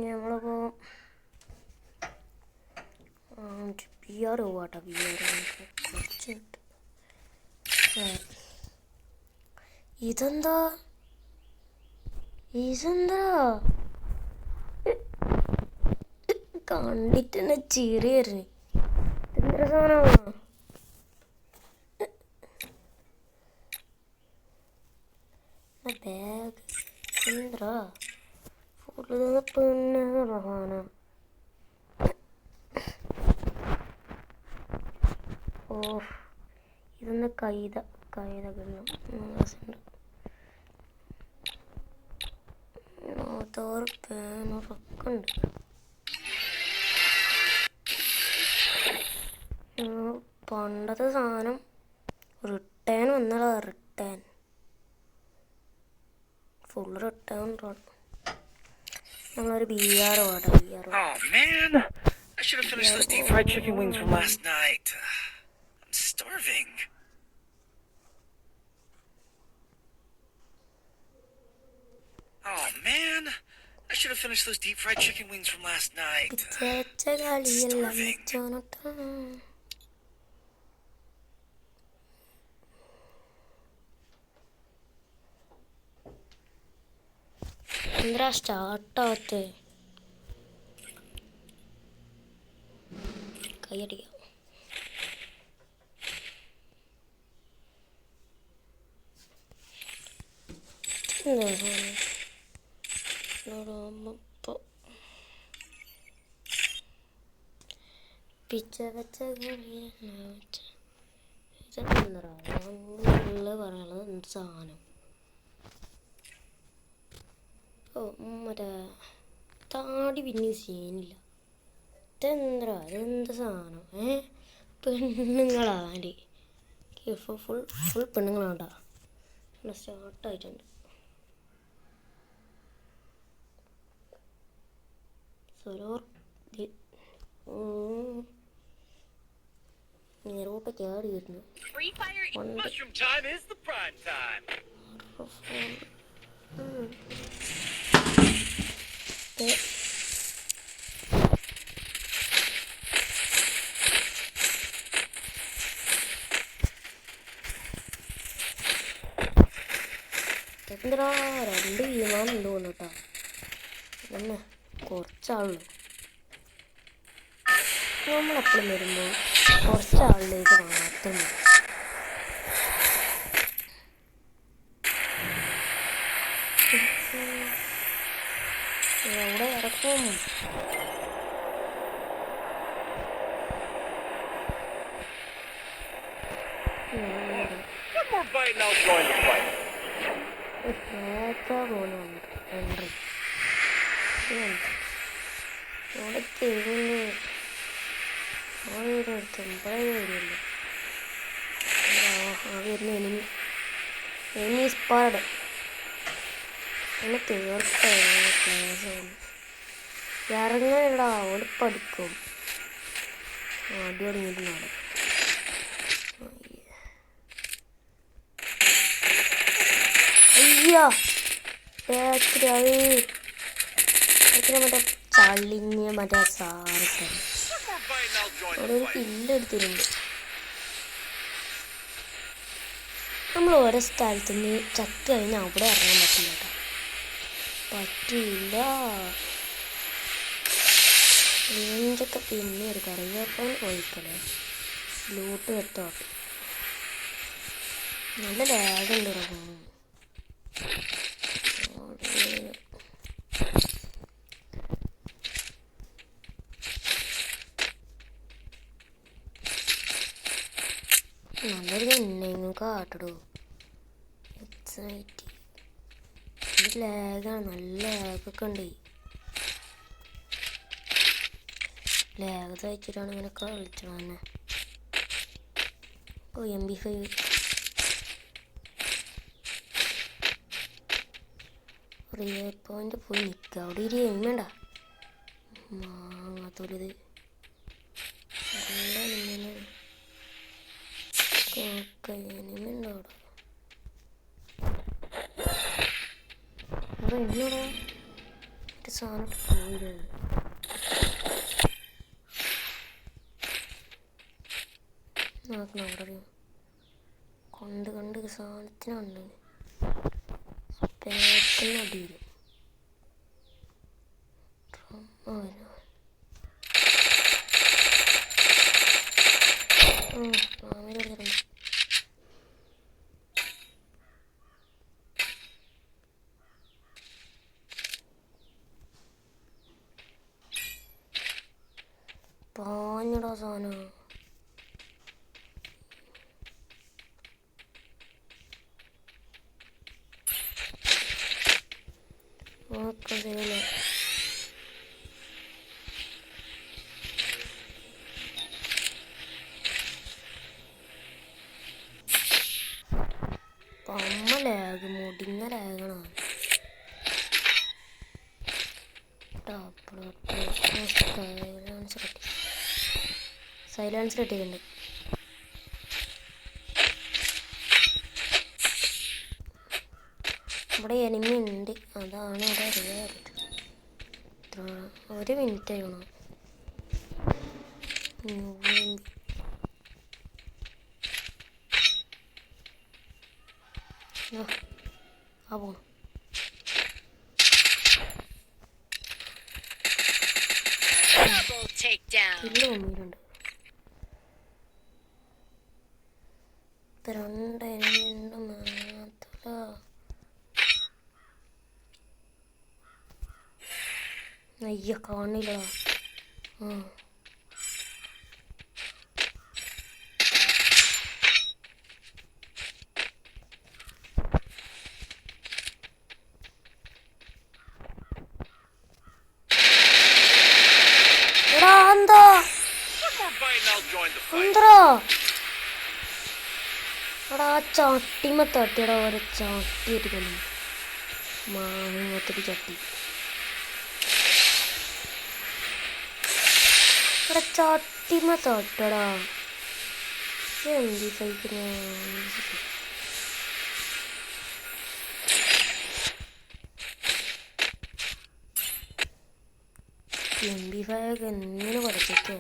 ഞമ്മളിപ്പോൾ P R പോവാട്ടോ. P R കുറച്ച് ഇതെന്താ കണ്ടിട്ട് തന്നെ ചിരി വരുന്നു. ഇതെന്തൊരു സാധനമാണ്? ബാഗ് എന്താ ഫുള്ള് പിന്നെ സാധനം. ഓ ഇതൊന്ന് കൈതകളും പേനറൊക്കെ ഉണ്ട്. പണ്ടത്തെ സാധനം റിട്ടേൺ വന്നതാ. Return full return. നമ്മളൊരു BR ഓടാ. BR. Oh man, I should have finished those deep fried chicken wings from last night. I'm starving. Oh man, I should have finished those deep fried chicken wings from last night. Starving. എന്താ സ്റ്റാർട്ടാവത്തെ? കൈയടിക്കാം. പിച്ച വെച്ച പറയാനുള്ളത് എന്ത് സാധനം? ഓ മറ്റേ താടി പിന്നെ സീനില്ല. ഇതെന്ത് സാധനം? പെണ്ണുങ്ങളാ ആൻറ്റി. ഫുൾ പെണ്ണുങ്ങളാണ്ടാ. സ്റ്റാർട്ടായിട്ടുണ്ട്. സരോർ നേരോട്ട് കയറി വരുന്നു. എന്താ 2 വിമാനം ഉണ്ട് കൊണ്ടുട്ടാ. പിന്നെ കുറച്ചാളുള്ളൂ. നമ്മളെപ്പോഴും വരുമ്പോൾ കുറച്ചാളിലേക്ക് മാത്രം മതി. എവിടെ ഇറക്കും? പോകുന്നുണ്ട് എൻട്രി. അവിടെ തെരുന്ന് വരുമല്ലോ. വരുന്ന എനിമി സ്പാഡ് എന്നെ തീർച്ചയായും ഇറങ്ങടാ. അവിടെ പഠിക്കും. അടി തുടങ്ങിയിരുന്നാണ്. അയ്യോ മറ്റേ ചളിഞ്ഞ മറ്റേ സാറൊക്കെ അവിടെ ഒരു കില്ലെടുത്തിട്ടുണ്ട്. നമ്മൾ ഓരോ സ്ഥലത്തുനിന്ന് ചത്ത് കഴിഞ്ഞാൽ അവിടെ ഇറങ്ങാൻ പറ്റില്ല കേട്ടോ. പറ്റില്ല. റേഞ്ചൊക്കെ പിന്നെ ഒരു കറിവേപ്പാൻ ഒഴിക്കലേ ലൂട്ട് വെട്ടോ. നല്ല ലാഗുണ്ട് ഇറങ്ങുന്നു. നല്ലൊരു എന്നെയും കാട്ടടോ. എക്സൈറ്റ് ലാഗാണ്. നല്ല ലാഗൊക്കെ ഉണ്ട്. ലാഗ് സഹിച്ചിട്ടാണ് ഇങ്ങനെ കളിച്ചത് തന്നെ. ഓ MP5 റിയൽ പോയിന്റ് പോയി നിൽക്കുക. അവിടെ ഒരു എമ്മണ്ട മാങ്ങാത്തോലിത്. നല്ല എനിമുണ്ടോ അവിടെ? അത് എന്നോടാ ഒരു സാധനം പോയത് നോക്കണം അവിടെ കൊണ്ട് കണ്ട് സാധനത്തിനുണ്ട് പേത്തിന് അടി വരും പാഞ്ഞടാ സാധനം ഓക്കെ ശരിയല്ലേ പമ്മ ലാഗ് മുടിഞ്ഞ ലാഗണോ സൈലൻസ് കിട്ടിയിട്ടുണ്ട് ഇവിടെ എനിമി ഉണ്ട് അതാണ് ഇവിടെ അറിയാറുണ്ട് ഒരു മിനിറ്റ് ആയിക്കണോ ആ പോണു കില്ല് കൊണ്ടിട്ടുണ്ട് രണ്ട് എനിമിയുണ്ട് മാത്രല്ല അയ്യ കാണില്ലടാ ആ എന്താ എന്തോ എടാ ചട്ടിമ തട്ടിയടാ ഓരോ ചട്ടി ഇട്ടിക്കുന്നു മാങ്ങത്തൊരു ചട്ടി എടാ ചട്ടിമ തട്ടടാ എന്തി സഹിക്കുന്ന MP5 എങ്ങനെ പഠിച്ചോ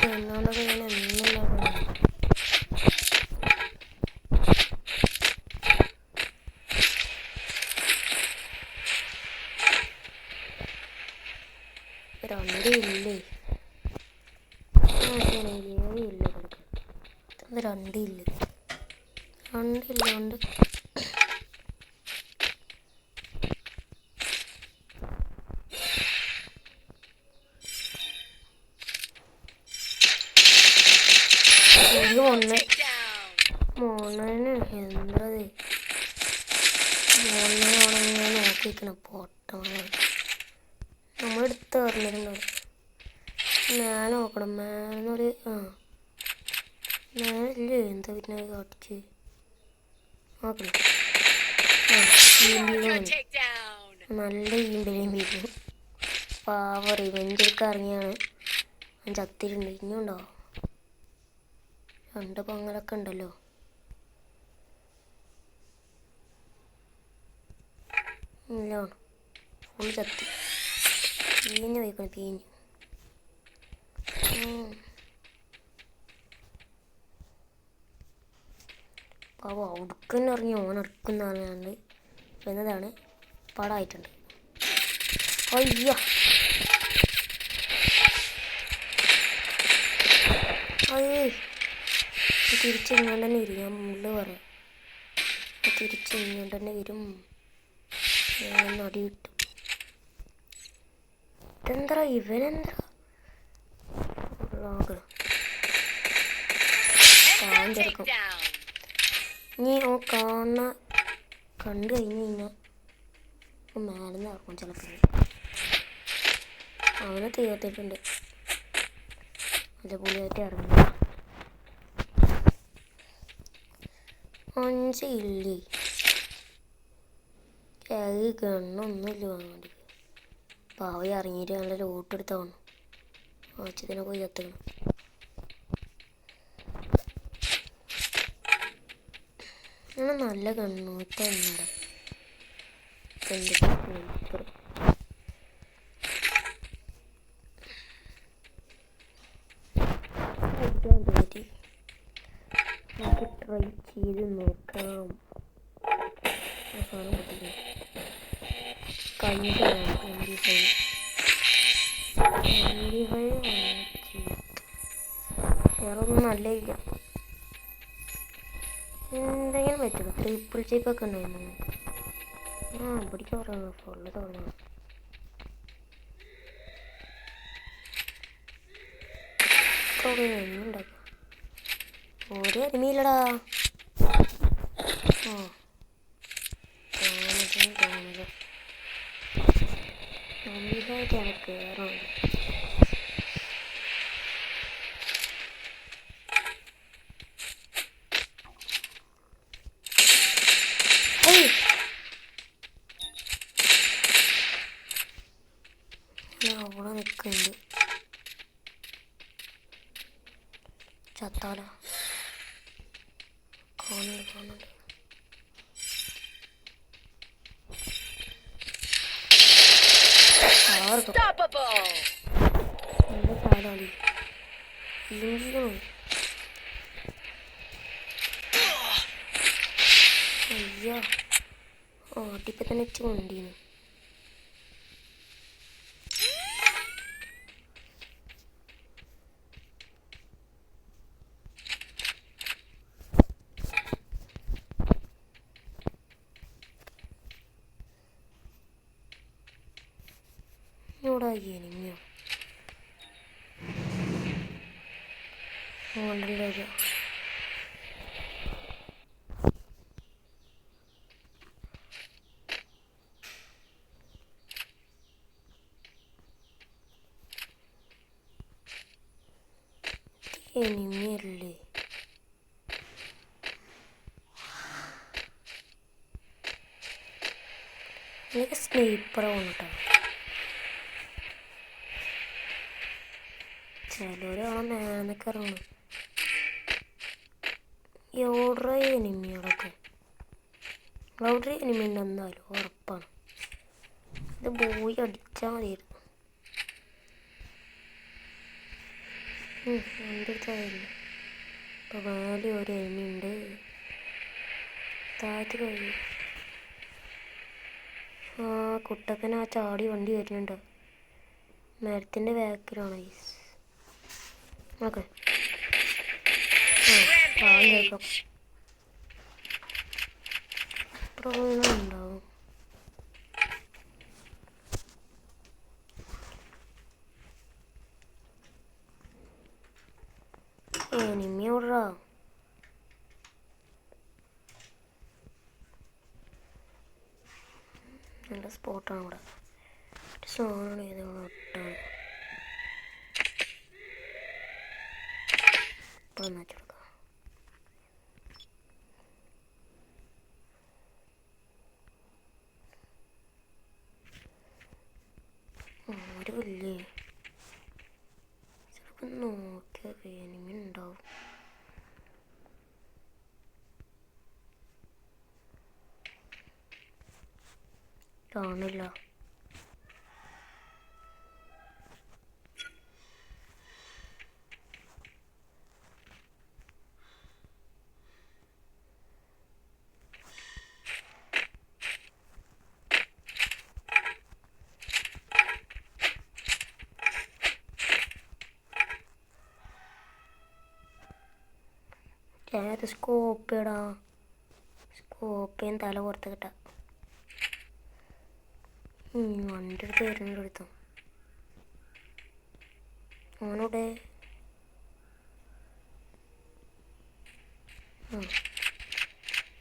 എന്നോടൊക്കെ ഞാൻ എന്നില്ല രണ്ടില്ലേ ഇല്ല അത് രണ്ടില്ല കൊണ്ട് മോണന് എന്തത് മോണനെ നോക്കിക്കണം പൊട്ടമാണ് നമ്മളെടുത്ത് പറഞ്ഞിട്ടുണ്ടോ മേലെ നോക്കണം മേലെന്നൊരു മേലല്ലേ എന്താ പിന്നെ കാട്ടിച്ച് നോക്കണം നല്ല ഈമ്പലേം വീഴും പാവ റിവെഞ്ചൊക്കെ ഇറങ്ങിയാണ് ഞാൻ ചത്തിട്ടുണ്ട് ഇനിയുണ്ടോ രണ്ട് പൊങ്ങലൊക്കെ ഉണ്ടല്ലോ ഇല്ല ഫുൾ ചത്തി പീഞ്ഞ് പോയിക്കണം പീഞ്ഞ് പാവ ഉടുക്കന്നെ ഇറങ്ങി ഓനെടുക്കുന്ന പറഞ്ഞാണ്ട് എന്നതാണ് പടമായിട്ടുണ്ട് അയ്യ അയ്യേ തിരിച്ചിങ്ങോണ്ട് തന്നെ വരും ഞാൻ മുള്ളു പറയാം തിരിച്ചിങ്ങോണ്ട് തന്നെ വരും അടി കിട്ടും ഇതെന്താ ഇവനെന്താ ചെറുക്കും ഇനി ഓ കാണുന്ന കണ്ടു കഴിഞ്ഞ് കഴിഞ്ഞാൽ മേലെന്ന് ഇറക്കും ചിലപ്പോൾ അവനെ തീർത്തിട്ടുണ്ട് അതേപോലെയായിട്ട് ഇറങ്ങി 5 ഇല്ലേ ഗണ്ണൊന്നുമില്ല വാങ്ങാൻ പാവ ഇറങ്ങിയിട്ട് നല്ല ലോട്ടെടുത്താണ് ആച്ചതിനെ പോയി എത്തണം. അങ്ങനെ നല്ല കണ്ണൂറ്റ എന്നോട് നമുക്ക് ട്രൈ ചെയ്ത് നോക്കാം. സാധനം പൊട്ടിക്കും കഴിഞ്ഞിട്ടാണ് 25 വേറെ ഒന്നും നല്ല ഇല്ല. എന്തെങ്കിലും പറ്റുള്ളൂ. ട്രിപ്പിൾ ചിപ്പൊക്കെ ഉണ്ടായിരുന്നു. പിടിക്കാൻ പറയുന്നു ഫുള്ള് തുറന്നു. ഉണ്ടാക്കാം. ഒരു അരുമയില്ലടാ. തോന്നുന്നത് അമിതായിട്ടാണ് കയറുന്നത്. അവിടെ നിൽക്കുന്നുണ്ട്. ചത്താല കാണുന്നുണ്ട്. എന്റെ കാലാളി ഇല്ലെങ്കിലും അയ്യോ ഓട്ടിപ്പോ തന്നെ കൊണ്ടീന്. ഇവിടെ എനിമിയോ ഓണ്ടല്ലോ. എനിമിയല്ലേ എനിക്ക് സ്നൈപ്പറാണ് കേട്ടോ. ചിലവരാണ് മേനൊക്കെ ഇറങ്ങണം. എവിടെ എനിമികളൊക്കെ അവിടെ എനിമി ഉണ്ടെന്നാലും ഉറപ്പാണ്. ഇത് പോയി അടിച്ചാൽ മതിയായിരുന്നു. എൻ്റെ അടുത്തായിരുന്നു. ഇപ്പോൾ വേറെ ഒരു എനിമി ഉണ്ട്. താഴത്ത് കഴിയും. കുട്ടക്കൻ ആ ചാടി വണ്ടി വരുന്നുണ്ട്. മരത്തിൻ്റെ ബാക്കിലാണ്. ഓക്കെ കേൾക്കാം. ഉണ്ടാവും. എനിമി ഓടാ. നല്ല സ്പോട്ടാണ് ഇവിടെ. സാധനമാണ് ഏതാണ് ഇട്ടാണ്. ഇപ്പോൾ നന്നാക്കി കൊടുക്കാം. ആരുമില്ലേ? ചിലപ്പോൾ നോക്കിയാൽ എനിമി ഉണ്ടാവും. കാണില്ല. ഏത് സ്കോപ്പിടാ? സ്കോപ്പിന് തല പുറത്ത് കിട്ടാം. വണ്ടി എടുത്ത് വരുന്നുണ്ട്. എടുത്തോ അവനോടെ.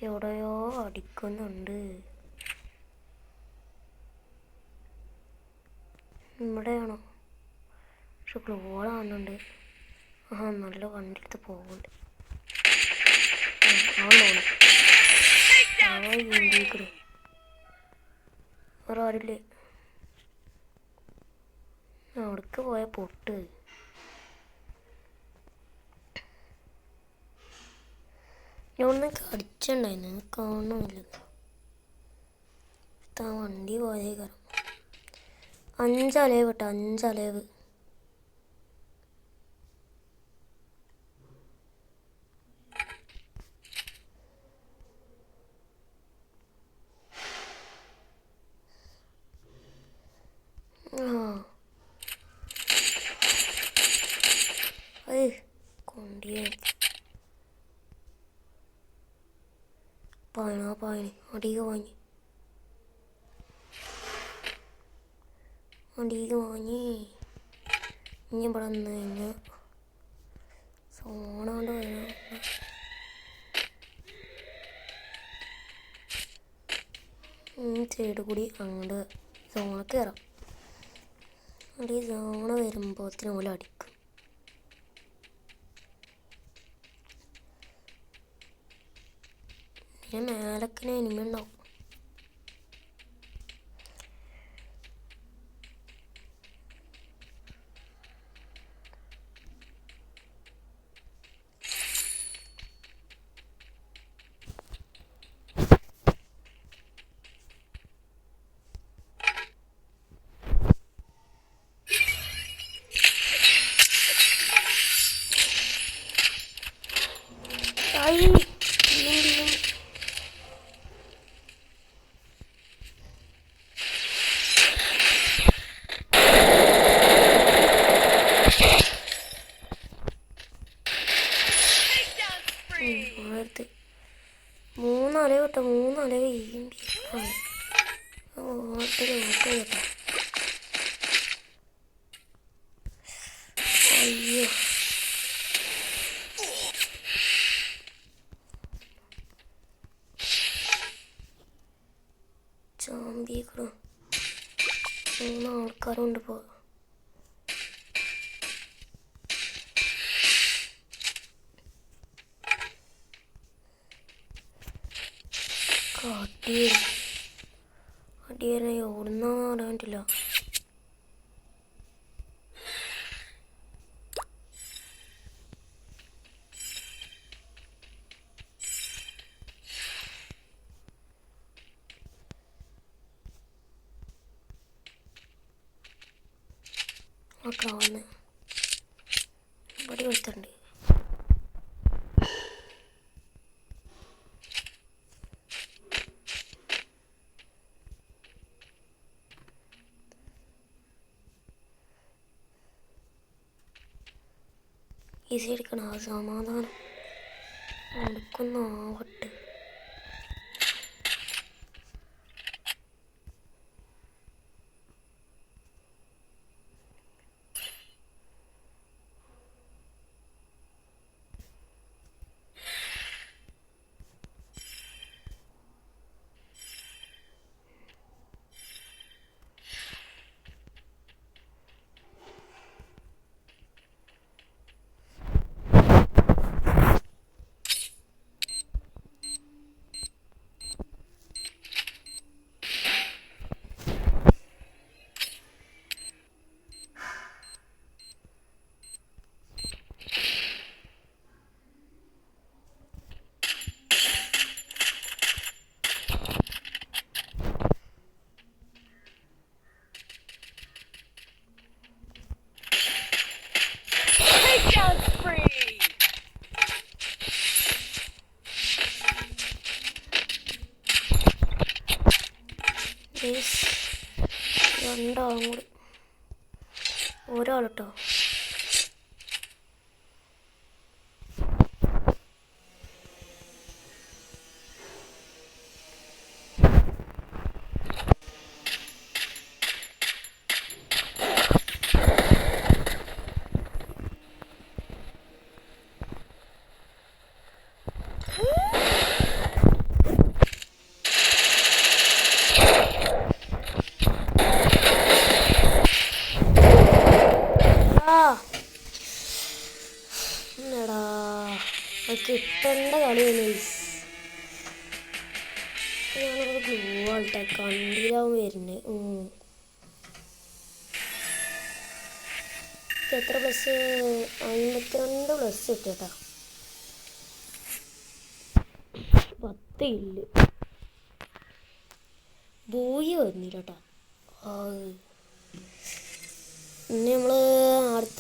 എവിടെയോ അടിക്കുന്നുണ്ട്. ഇവിടെയാണോ? പക്ഷെ ക്ലോൾ കാണുന്നുണ്ട്. നല്ല വണ്ടി എടുത്ത് പോകുന്നുണ്ട്. വേറെ ആരില്ലേ? അവിടേക്ക് പോയ പൊട്ട്. ഞാൻ ഒന്ന് കടിച്ചിട്ടുണ്ടായിരുന്നു, കാണുന്നില്ല. വണ്ടി പോയേ കയറും. 5 അലവ് കേട്ടോ, 5 അലവ്. കൊണ്ടിയ പായണ അടിക്ക് വാങ്ങി ഇനി ഇവിടെ വന്നു കഴിഞ്ഞാൽ സോണാണ്ട് വരണം. സൈഡ് കൂടി അങ്ങോട്ട് സോണക്ക് കയറാം. അവിടെ ഈ സോണ വരുമ്പോഴത്തേനും പോലെ അടിക്കും. പിന്നെ മേലക്കിന് എനിമുണ്ടാവും. മൂന്നല കേട്ടോ, 3 അലവ് കേട്ടോ. അയ്യോ ചാമ്പിക്കണോ. 3 ആൾക്കാരുണ്ട് പോ. അടിയനെ ഓടുന്ന അറിയാൻ പറ്റില്ല. വന്ന് ഇവിടെ കൊടുത്തുണ്ട്. ഈസി എടുക്കണം. ആ സമാധാനം എടുക്കുന്നാവട്ടെ. രണ്ടാളും കൂടി ഒരാൾ കേട്ടോ. കിട്ടേണ്ട കളിയാണ്. ഞാനത് ഗ്ലൂ ആൾട്ടെ കണ്ടിലാവും വരുന്നത്. എത്ര പ്ലസ് 52 പ്ലസ് കിട്ടും കേട്ടോ. 10 ഇല്ല ബോയി വന്നില്ല കേട്ടോ. ഇനി നമ്മൾ അടുത്ത